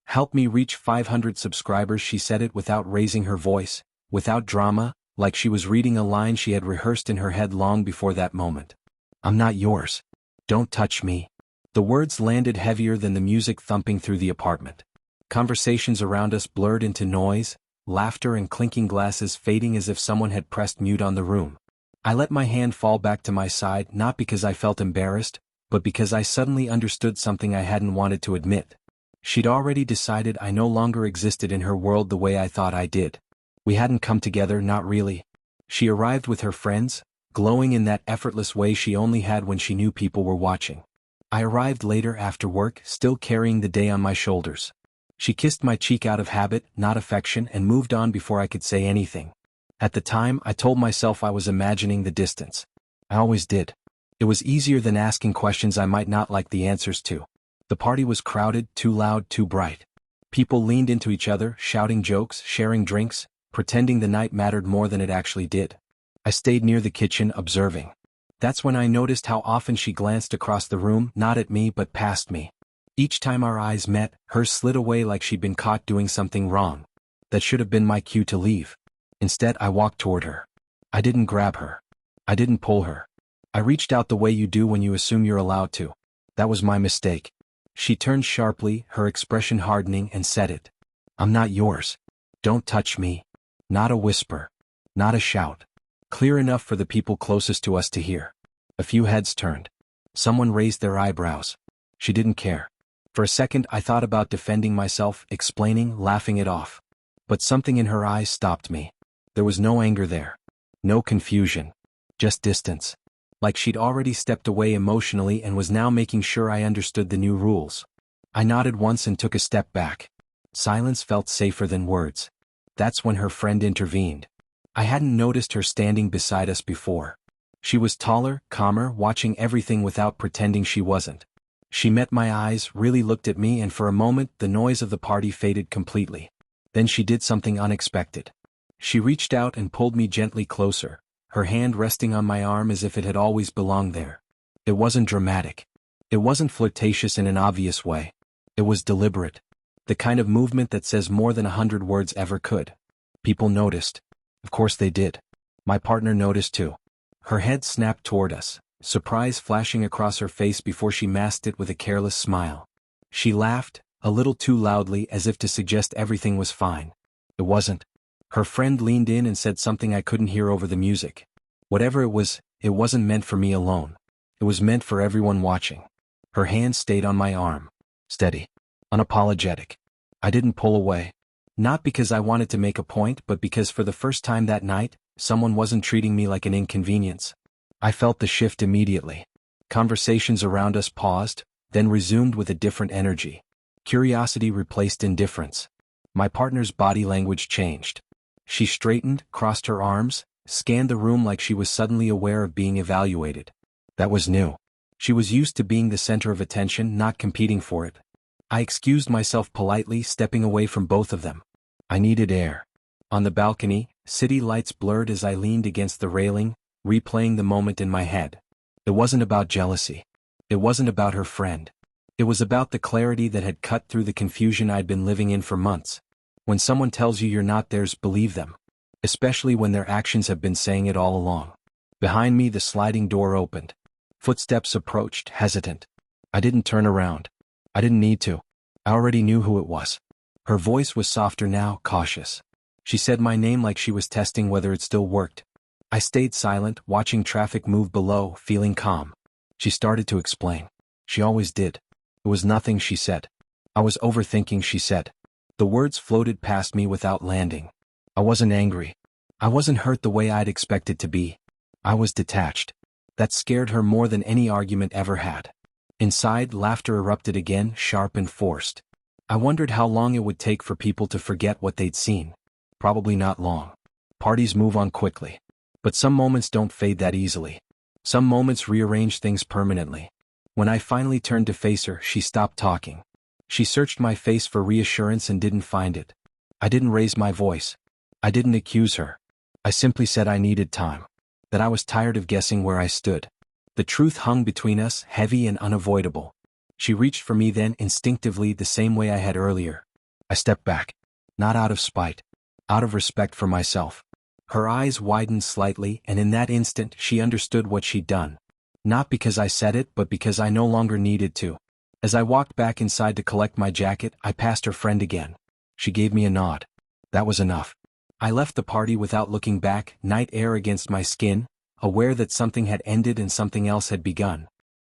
Help me reach 500 subscribers. She said it without raising her voice, without drama, like she was reading a line she had rehearsed in her head long before that moment. I'm not yours. Don't touch me. The words landed heavier than the music thumping through the apartment. Conversations around us blurred into noise, laughter and clinking glasses fading as if someone had pressed mute on the room. I let my hand fall back to my side not because I felt embarrassed, but because I suddenly understood something I hadn't wanted to admit. She'd already decided I no longer existed in her world the way I thought I did. We hadn't come together, not really. She arrived with her friends, glowing in that effortless way she only had when she knew people were watching. I arrived later after work, still carrying the day on my shoulders. She kissed my cheek out of habit, not affection, and moved on before I could say anything. At the time, I told myself I was imagining the distance. I always did. It was easier than asking questions I might not like the answers to. The party was crowded, too loud, too bright. People leaned into each other, shouting jokes, sharing drinks, pretending the night mattered more than it actually did. I stayed near the kitchen, observing. That's when I noticed how often she glanced across the room, not at me but past me. Each time our eyes met, hers slid away like she'd been caught doing something wrong. That should have been my cue to leave. Instead, I walked toward her. I didn't grab her. I didn't pull her. I reached out the way you do when you assume you're allowed to. That was my mistake. She turned sharply, her expression hardening, and said it. I'm not yours. Don't touch me. Not a whisper. Not a shout. Clear enough for the people closest to us to hear. A few heads turned. Someone raised their eyebrows. She didn't care. For a second I thought about defending myself, explaining, laughing it off. But something in her eyes stopped me. There was no anger there. No confusion. Just distance. Like she'd already stepped away emotionally and was now making sure I understood the new rules. I nodded once and took a step back. Silence felt safer than words. That's when her friend intervened. I hadn't noticed her standing beside us before. She was taller, calmer, watching everything without pretending she wasn't. She met my eyes, really looked at me, and for a moment the noise of the party faded completely. Then she did something unexpected. She reached out and pulled me gently closer, her hand resting on my arm as if it had always belonged there. It wasn't dramatic. It wasn't flirtatious in an obvious way. It was deliberate. The kind of movement that says more than 100 words ever could. People noticed. Of course they did. My partner noticed too. Her head snapped toward us, surprise flashing across her face before she masked it with a careless smile. She laughed, a little too loudly as if to suggest everything was fine. It wasn't. Her friend leaned in and said something I couldn't hear over the music. Whatever it was, it wasn't meant for me alone. It was meant for everyone watching. Her hand stayed on my arm. Steady. Unapologetic. I didn't pull away. Not because I wanted to make a point, but because for the first time that night, someone wasn't treating me like an inconvenience. I felt the shift immediately. Conversations around us paused, then resumed with a different energy. Curiosity replaced indifference. My partner's body language changed. She straightened, crossed her arms, scanned the room like she was suddenly aware of being evaluated. That was new. She was used to being the center of attention, not competing for it. I excused myself politely, stepping away from both of them. I needed air. On the balcony, city lights blurred as I leaned against the railing, replaying the moment in my head. It wasn't about jealousy. It wasn't about her friend. It was about the clarity that had cut through the confusion I'd been living in for months. When someone tells you you're not theirs, believe them. Especially when their actions have been saying it all along. Behind me the sliding door opened. Footsteps approached, hesitant. I didn't turn around. I didn't need to. I already knew who it was. Her voice was softer now, cautious. She said my name like she was testing whether it still worked. I stayed silent, watching traffic move below, feeling calm. She started to explain. She always did. It was nothing, she said. I was overthinking, she said. The words floated past me without landing. I wasn't angry. I wasn't hurt the way I'd expected to be. I was detached. That scared her more than any argument ever had. Inside, laughter erupted again, sharp and forced. I wondered how long it would take for people to forget what they'd seen. Probably not long. Parties move on quickly. But some moments don't fade that easily. Some moments rearrange things permanently. When I finally turned to face her, she stopped talking. She searched my face for reassurance and didn't find it. I didn't raise my voice. I didn't accuse her. I simply said I needed time. That I was tired of guessing where I stood. The truth hung between us, heavy and unavoidable. She reached for me then, instinctively, the same way I had earlier. I stepped back. Not out of spite. Out of respect for myself. Her eyes widened slightly, and in that instant she understood what she'd done. Not because I said it, but because I no longer needed to. As I walked back inside to collect my jacket, I passed her friend again. She gave me a nod. That was enough. I left the party without looking back, night air against my skin, aware that something had ended and something else had begun.